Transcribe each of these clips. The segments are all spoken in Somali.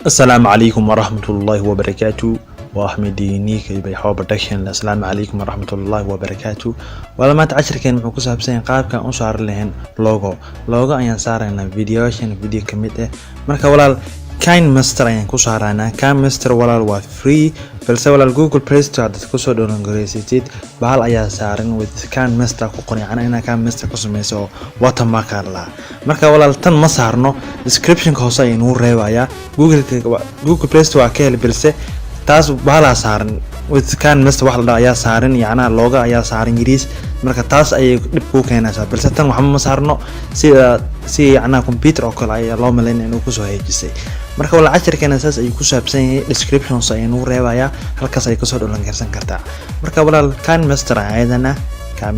السلام عليكم ورحمة الله وبركاته. وأحمديني كي بيحاول بدكشن. السلام عليكم ورحمة الله وبركاته. ولما تعشر كان معكوس بسين قاب كان أنصار لهن لوجو أيان صارنا فيديو كميته مركا ولا كاين مستر أيان كوسارنا كان مستر ولا هو فري بس ولا جوجل بلاي ستور تكوسو دون غريسيتيد بحال أيان صارن with كان مستر كوقني أنا كان مستر كوسميسو واتم ما كارلا مركا ولا تن ما صارنو description كوسا ينور روايا جوجل بلاي ستور كيل بلسه taas bahala saaran with kan masta wax la ayaa saaran yaana looga ayaa saaran yiriis marka taas ay dib ku keenaysaa balse tan waxa ma saarno si yaana computer oo kale ayaa loo maleyn inuu ku soo heejisay marka wala casharkeena saas ay ku saabsan yahay description ay inuu reebaya halkaas ay ka soo dhalan karsan kartaa marka walaal kan master ayadana kan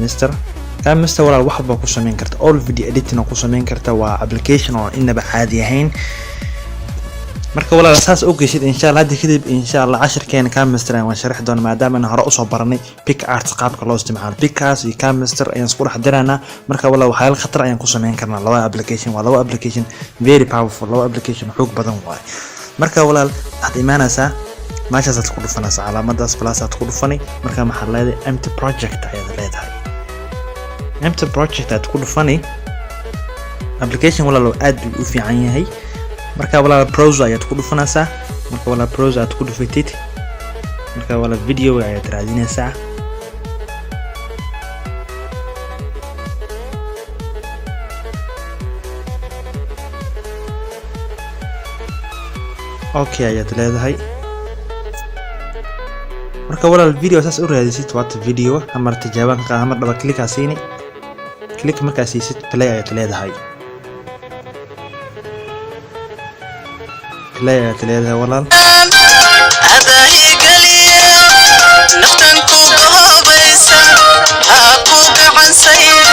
master walaal waxba ku sameyn karta all video editing ku sameyn karta waa application oo inaba caadi ahayn marka walaal asaas oo geshid insha Allah hadii kadib insha Allah casharkeena Camster waan sharax doona maadaama aan hore u soo baranay PicArt qaabka loo isticmaalo PicArt iyo Camster ayaan isku dhex diraana marka walaal waxa khatar ayaan ku sameyn karnaa laba application very powerful laba application xoog badan waay marka walaal aad iimaanaysa meeshaas aad ku dhufanaysa calaamadaas plus aad ku dhufani marka maxaa leedahay empty project ayaad leedahay empty project aad ku dhufani application walaal aad u fiican yahay marka wala browser ayaad ku dhufanaysaa marka wala browser aad ku dhufatid marka wala video ayaad raadinaysaa okay ayaad leedahay marka wala video saas u raadisid waad video ama tijaaban ka ama daba click asiini click marka siisid play ayaad leedahay لا تلاقيها ولا هذا يقلي نفتنكو بهوبيسا هاكوك عن سيد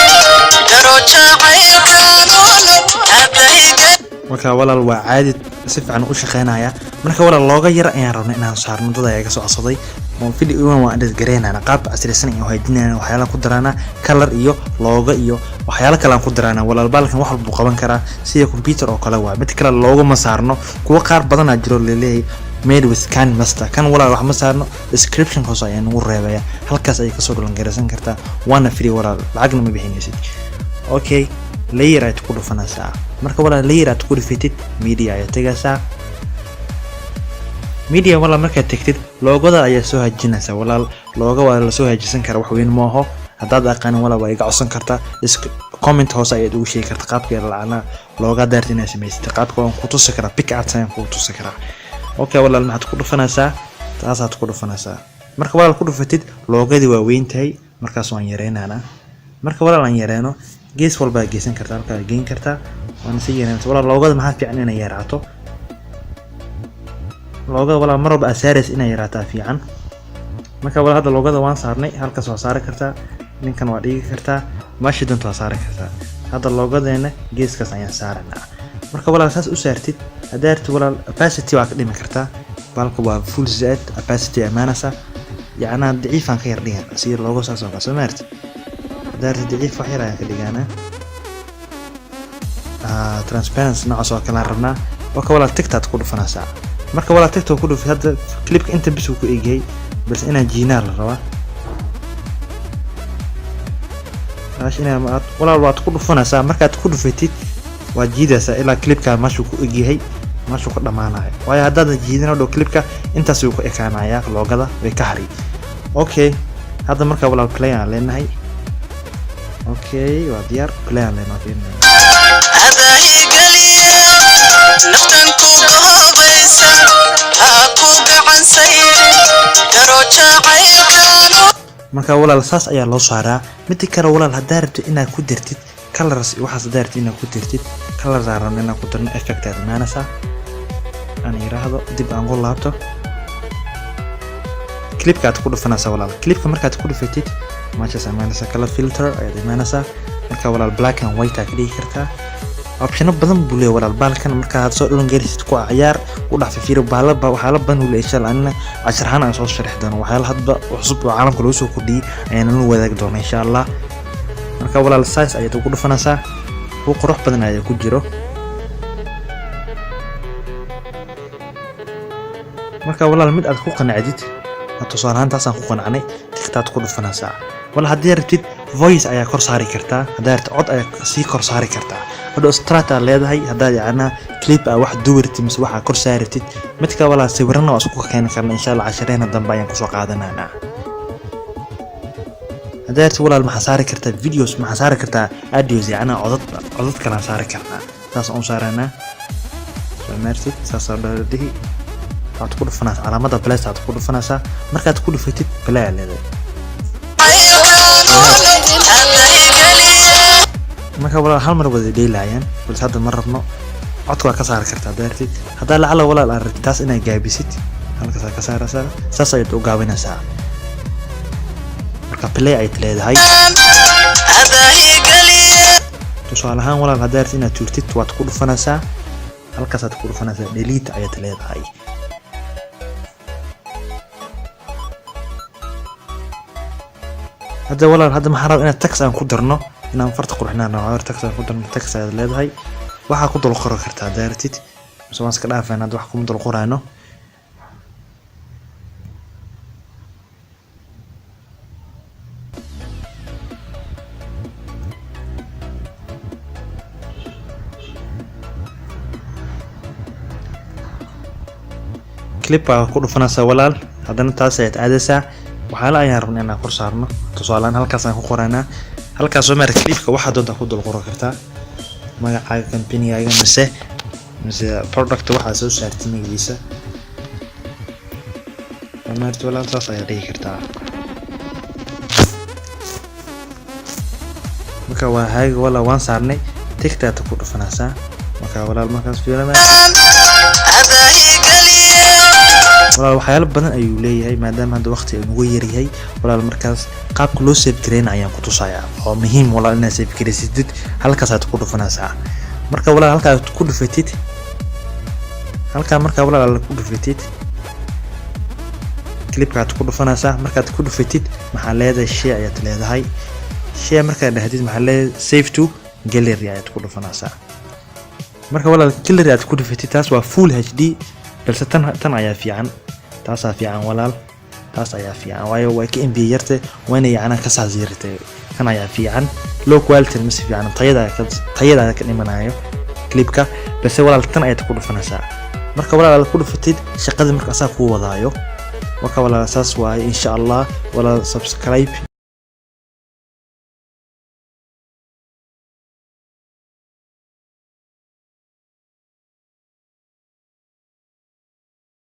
دروجة عيقانون هذا يقلي marka walaal waa caadi si fiican u shaqeynaya marka walaal looga yar ayaan rabnaa inaan saarno dad ayaga soo codsaday oo video waan aad gareynana qaab casrisan iyo haydinana waxyaalo ku daraana color iyo logo iyo waxyaalo kale aan ku daraana walaal balkan wax walba qaban kara sida computer oo kale waa mid kale logo ma saarno kuwa qaar badan jiro leeyahay made with can master kan walaal wax ma saarno description hoos ayaan ugu reebaya halkaas ay ka soo dhalan garaysan kartaa waana free walaal lacagna ma bixinaysid okay layer aad ku dhufanaysaa marka walaal layer aad ku dhufatid media ayaa tagaysaa media walaal marka tagtid logoda ayaa soo hajinaysaa walaal logo waa la soo hajisan karaa wax weyn ma aha hadaad aqaan walaal way iga codsan kartaa comment hoos ayaad ugu sheegi kartaa qaabka lacana logo daarti inay sameysatay qaabka aan ku tusi karaa PicArt ayaan ku tusi karaa okay walaal maxaad ku dhufanaysaa taas aad ku dhufanaysaa marka walaal ku dhufatid logodii waa weyn tahay markaas waan yareenana marka walaal aan yareeno gees walba geesan kartaa halka geyn kartaa waan si yareento walaal logada maxaa fiican inay yaraato logada walaal mar walba asaaris inay yaraataa fiican marka walaal hada logada waan saarnay halkaas waa saari kartaa ninkan waa dhigi kartaa maashi doonto waa saari kartaa hada logadeena geeskaas ayaan saaranaa marka walaal saas u saartid hadaarti walaal opacity waa ka dhimi kartaa balka waa full z opacity amaanasa yaana daciifan ka yar dhigan si logo saas oo ka sameertay دارت ضعيف وحيرة يا كليجانا transparency نوع سواء كلا ربنا وكولا تكتا تقول فنا ساعة مركب ولا تكتا تقول في هذا كليبك أنت بس وكو إيجي بس أنا جينار الروا عشان أنا ولا تقول فنا ساعة مركب تقول في تيت وجيدة سا إلى كليبك ما شو كو إيجي هي ما شو قد معنا هاي ويا هذا جيدنا لو كليبك أنت سوق إكانا يا لو كذا بكهري أوكي هذا مركب ولا بلاي علينا هاي اوكي وديار بلان لنا فينا هذا يقلي نفتنكو بهوبيسا هاكوك عن سيد دروجة عيقانو marka walaal saas ayaa loo saaraa mid kale walaal hadaa rabto inaad ku dirtid colors waxaas daartid inaad ku dirtid colors aaran inaad ku darno effect aad maanasa aan yiraahdo dib aan u laabto clipka aad ku dhufanaysaa walaal clipka markaad ku dhufatid maasha sameynaysa color filter ayaad imaanaysaa marka walaal black and white aad dhigi kartaa option badan buu leeyahay walaal balkan marka aad soo dhalan garisid ku ciyaar u dhaaf fiiro baalaba waxa la ban u leeyahay insha Allah casharhan aan soo sharix doono waxa hadba cusub oo caalamka loo soo kordhiyay ayaan la wadaag doonaa insha Allah marka walaal size ayaad ku dhufanaysaa oo qurux badan ayaa ku jiro marka walaal mid aad ku qanacdid tusaalahan taasaan ku qanacnay tigtaad ku dhufanaysaa walaal haddii rabtid voice ayaa kor saari kartaa haddii rabtid cod ayaa sii kor saari kartaa hadhow strata leedahay haddaad yacnaa clip aa wax duwartid mise waxaa kor saaratid midka walaal sawirana waa isku keeni karna insha allah cashareena dambe ayaan kusoo qaadananaa haddii rabtid walaal maxaa saari kartaa videos maxaa saari kartaa audios yacnaa codad kalaan saari karnaa saas aan u saaranaa soo maartid saas oo dhadhihi aad ku dhufanaysaa calaamada plus aad ku dhufanaysaa markaad ku dhufatid play leedahay marka walaal hal mar wada dheelayaan balse hadda ma rabno codka waa ka saari kartaa daartid haddaa lacala walaal aad rabtid taas inaad gaabisid halkaas ka saaraysaa saas ayaad u gaabinaysaa marka play ayaad leedahay tusaale ahaan walaal haddaa rabtid inaad tuurtid waad ku dhufanaysaa halkaas aad ku dhufanaysaa delete ayaad leedahay هذا ولا هذا محرم إن التكس أنا كدرنا إن فرت قرحنا نوعير تكس أنا كدرنا تكس هذا اللي هاي واحد كدر القرى كرتها دارتيت بس ما سكر أفهم هذا واحد كدر القرى هنا كليب كله فناسا ولال هذا نتاسع عدسة وحالا ayaan rabnaa inaan kor saarno tusaalaan halkaas aan ku qoraynaa halkaas oo mar clipka waxa doonta ku dul qoran kartaa magacaaga company-gaaga mise product waxa soo saartay magaciisa marka walaal saas ayaa dhigi kartaa marka waa hayga wala waan saarnay tigtaad ku dhufanaysaa marka walaal markaas fiirana walaal waxyaalo badan ayuu leeyahay maadaama hadda waqti ugu yar yahay walaal markaas qaabka loo save gareyn ayaan ku tusayaa oo muhiim walaal inaad save gareysid halkaas aad ku dhufanaysaa marka walaal halka aad ku dhufatid halka marka walaal ku dhufatid clipka aad ku dhufanaysaa marka aad ku dhufatid maxaa leedahay share ayaad leedahay share marka dhahdid maxaa leedahay save to gallery ayaad ku dhufanaysaa marka walaal gallery aad ku dhufatid taas waa full HD بس تن أيا في عن تاسع في عن ولا تاسع أيا في عن وايو كإم بيرته وين يعني كسر زيرته كان أيا في عن لو كواليتي المس في عن طيدا كني منايو كليبكا بس ولا تن أيا تقول فنسا مركب ولا تقول فتيد شقد مركب أساف هو ضايو وكا ولا أساس واي إن شاء الله ولا سبسكرايب